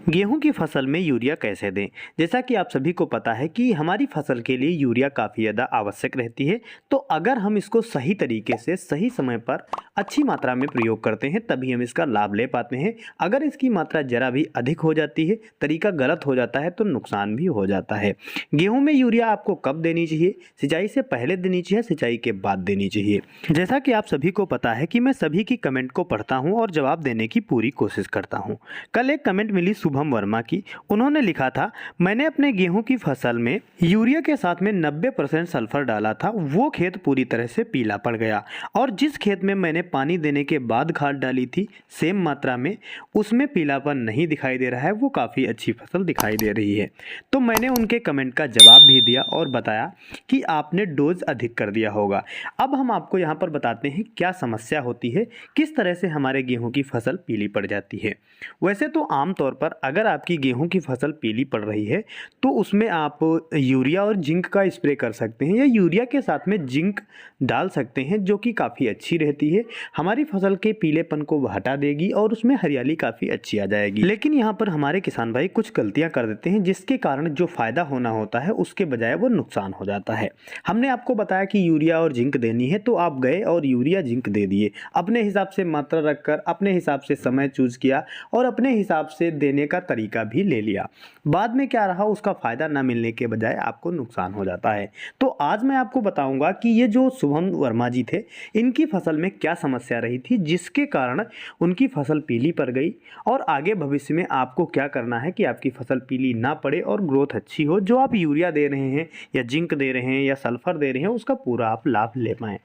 गेहूं की फसल में यूरिया कैसे दें। जैसा कि आप सभी को पता है कि हमारी फसल के लिए यूरिया काफ़ी ज़्यादा आवश्यक रहती है। तो अगर हम इसको सही तरीके से सही समय पर अच्छी मात्रा में प्रयोग करते हैं तभी हम इसका लाभ ले पाते हैं। अगर इसकी मात्रा ज़रा भी अधिक हो जाती है, तरीका गलत हो जाता है तो नुकसान भी हो जाता है। गेहूँ में यूरिया आपको कब देनी चाहिए? सिंचाई से पहले देनी चाहिए, सिंचाई के बाद देनी चाहिए। जैसा कि आप सभी को पता है कि मैं सभी की कमेंट को पढ़ता हूँ और जवाब देने की पूरी कोशिश करता हूँ। कल एक कमेंट मिली शुभम वर्मा की। उन्होंने लिखा था, मैंने अपने गेहूं की फसल में यूरिया के साथ में 90% सल्फर डाला था, वो खेत पूरी तरह से पीला पड़ गया और जिस खेत में मैंने पानी देने के बाद खाद डाली थी सेम मात्रा में, उसमें पीलापन नहीं दिखाई दे रहा है, वो काफ़ी अच्छी फसल दिखाई दे रही है। तो मैंने उनके कमेंट का जवाब भी दिया और बताया कि आपने डोज अधिक कर दिया होगा। अब हम आपको यहाँ पर बताते हैं क्या समस्या होती है, किस तरह से हमारे गेहूं की फसल पीली पड़ जाती है। वैसे तो आमतौर पर अगर आपकी गेहूं की फसल पीली पड़ रही है तो उसमें आप यूरिया और जिंक का स्प्रे कर सकते हैं या यूरिया के साथ में जिंक डाल सकते हैं, जो कि काफ़ी अच्छी रहती है, हमारी फसल के पीलेपन को हटा देगी और उसमें हरियाली काफ़ी अच्छी आ जाएगी। लेकिन यहाँ पर हमारे किसान भाई कुछ गलतियाँ कर देते हैं जिसके कारण जो फ़ायदा होना होता है उसके बजाय वो नुकसान हो जाता है। हमने आपको बताया कि यूरिया और जिंक देनी है तो आप गए और यूरिया जिंक दे दिए, अपने हिसाब से मात्रा रखकर, अपने हिसाब से समय चूज़ किया और अपने हिसाब से देने का तरीका भी ले लिया। बाद में क्या रहा, उसका फ़ायदा ना मिलने के बजाय आपको नुकसान हो जाता है। तो आज मैं आपको बताऊंगा कि ये जो शुभम वर्मा जी थे, इनकी फसल में क्या समस्या रही थी जिसके कारण उनकी फसल पीली पड़ गई और आगे भविष्य में आपको क्या करना है कि आपकी फसल पीली ना पड़े और ग्रोथ अच्छी हो। जो आप यूरिया दे रहे हैं या जिंक दे रहे हैं या सल्फर दे रहे हैं उसका पूरा आप लाभ ले पाएँ।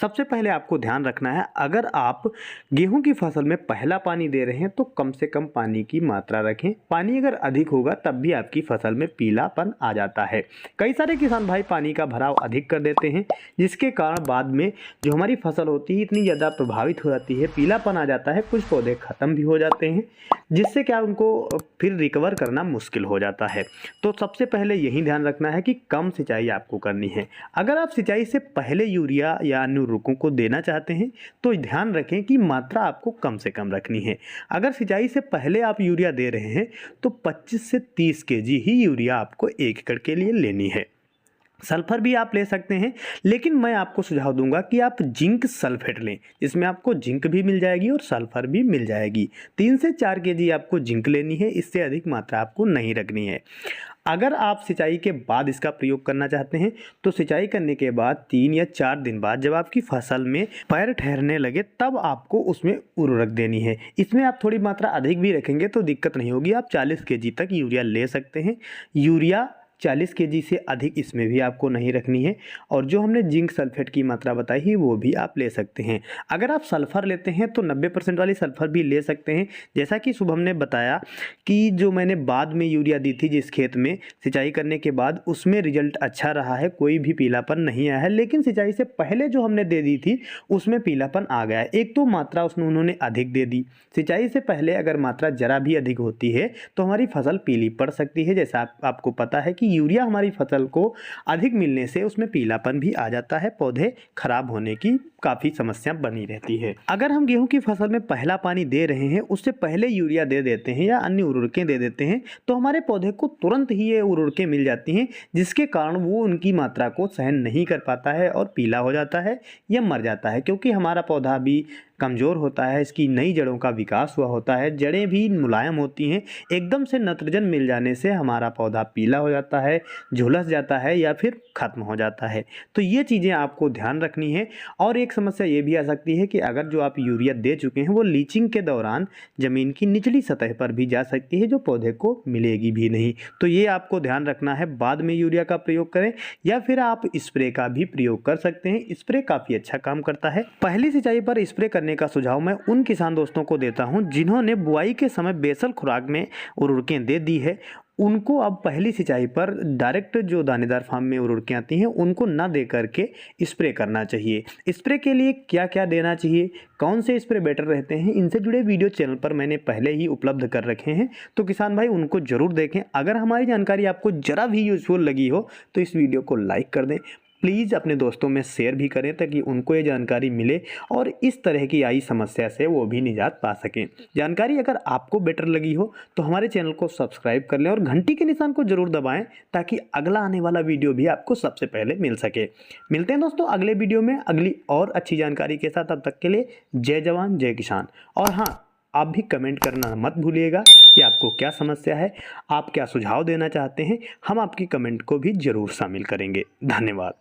सबसे पहले आपको ध्यान रखना है, अगर आप गेहूं की फसल में पहला पानी दे रहे हैं तो कम से कम पानी की मात्रा रखें। पानी अगर अधिक होगा तब भी आपकी फसल में पीलापन आ जाता है। कई सारे किसान भाई पानी का भराव अधिक कर देते हैं जिसके कारण बाद में जो हमारी फसल होती है इतनी ज़्यादा प्रभावित हो जाती है, पीलापन आ जाता है, कुछ पौधे ख़त्म भी हो जाते हैं जिससे क्या उनको फिर रिकवर करना मुश्किल हो जाता है। तो सबसे पहले यही ध्यान रखना है कि कम सिंचाई आपको करनी है। अगर आप सिंचाई से पहले यूरिया या अन्य उर्वरकों को देना चाहते हैं तो ध्यान रखें कि मात्रा आपको कम से कम रखनी है। अगर सिंचाई से पहले आप यूरिया दे रहे हैं तो 25 से 30 केजी ही यूरिया आपको 1 एकड़ के लिए लेनी है। सल्फर भी आप ले सकते हैं, लेकिन मैं आपको सुझाव दूंगा कि आप जिंक सल्फेट लें, जिसमें आपको जिंक भी मिल जाएगी और सल्फर भी मिल जाएगी। 3 से 4 केजी आपको जिंक लेनी है, इससे अधिक मात्रा आपको नहीं रखनी है। अगर आप सिंचाई के बाद इसका प्रयोग करना चाहते हैं तो सिंचाई करने के बाद 3 या 4 दिन बाद जब आपकी फसल में पैर ठहरने लगे तब आपको उसमें उर्वरक देनी है। इसमें आप थोड़ी मात्रा अधिक भी रखेंगे तो दिक्कत नहीं होगी, आप 40 केजी तक यूरिया ले सकते हैं। यूरिया 40 केजी से अधिक इसमें भी आपको नहीं रखनी है और जो हमने जिंक सल्फेट की मात्रा बताई है वो भी आप ले सकते हैं। अगर आप सल्फ़र लेते हैं तो 90% वाली सल्फ़र भी ले सकते हैं। जैसा कि शुभम ने बताया कि जो मैंने बाद में यूरिया दी थी जिस खेत में सिंचाई करने के बाद, उसमें रिजल्ट अच्छा रहा है, कोई भी पीलापन नहीं आया है, लेकिन सिंचाई से पहले जो हमने दे दी थी उसमें पीलापन आ गया है। एक तो मात्रा उसने उन्होंने अधिक दे दी। सिंचाई से पहले अगर मात्रा ज़रा भी अधिक होती है तो हमारी फसल पीली पड़ सकती है। जैसा आपको पता है कि यूरिया हमारी फसल को अधिक मिलने से उसमें पीलापन भी आ जाता है, पौधे खराब होने की काफ़ी समस्या बनी रहती है। अगर हम गेहूं की फसल में पहला पानी दे रहे हैं उससे पहले यूरिया दे देते हैं या अन्य उर्वरकें दे देते हैं तो हमारे पौधे को तुरंत ही ये उर्वरकें मिल जाती हैं जिसके कारण वो उनकी मात्रा को सहन नहीं कर पाता है और पीला हो जाता है या मर जाता है, क्योंकि हमारा पौधा भी कमज़ोर होता है, इसकी नई जड़ों का विकास हुआ होता है, जड़ें भी मुलायम होती हैं। एकदम से नाइट्रोजन मिल जाने से हमारा पौधा पीला हो जाता है, झुलस जाता है या फिर ख़त्म हो जाता है। तो ये चीज़ें आपको ध्यान रखनी है। और एक समस्या ये भी आ सकती है कि अगर जो आप यूरिया दे चुके हैं वो लीचिंग के दौरान ज़मीन की निचली सतह पर भी जा सकती है जो पौधे को मिलेगी भी नहीं। तो ये आपको ध्यान रखना है, बाद में यूरिया का प्रयोग करें या फिर आप स्प्रे का भी प्रयोग कर सकते हैं। स्प्रे काफ़ी अच्छा काम करता है। पहली सिंचाई पर स्प्रे करने का सुझाव मैं उन किसान दोस्तों को देता हूं जिन्होंने बुआई के समय बेसल खुराक में उर्वरकें दे दी है। उनको अब पहली सिंचाई पर डायरेक्ट जो दानेदार फार्म में उर्वरकें आती हैं उनको ना दे करके स्प्रे करना चाहिए। स्प्रे के लिए क्या क्या देना चाहिए, कौन से स्प्रे बेटर रहते हैं, इनसे जुड़े वीडियो चैनल पर मैंने पहले ही उपलब्ध कर रखे हैं, तो किसान भाई उनको ज़रूर देखें। अगर हमारी जानकारी आपको ज़रा भी यूजफुल लगी हो तो इस वीडियो को लाइक कर दें, प्लीज़ अपने दोस्तों में शेयर भी करें ताकि उनको ये जानकारी मिले और इस तरह की आई समस्या से वो भी निजात पा सकें। जानकारी अगर आपको बेटर लगी हो तो हमारे चैनल को सब्सक्राइब कर लें और घंटी के निशान को ज़रूर दबाएं ताकि अगला आने वाला वीडियो भी आपको सबसे पहले मिल सके। मिलते हैं दोस्तों अगले वीडियो में अगली और अच्छी जानकारी के साथ। तब तक के लिए जय जवान जय किसान। और हाँ, आप भी कमेंट करना मत भूलिएगा कि आपको क्या समस्या है, आप क्या सुझाव देना चाहते हैं। हम आपकी कमेंट को भी ज़रूर शामिल करेंगे। धन्यवाद।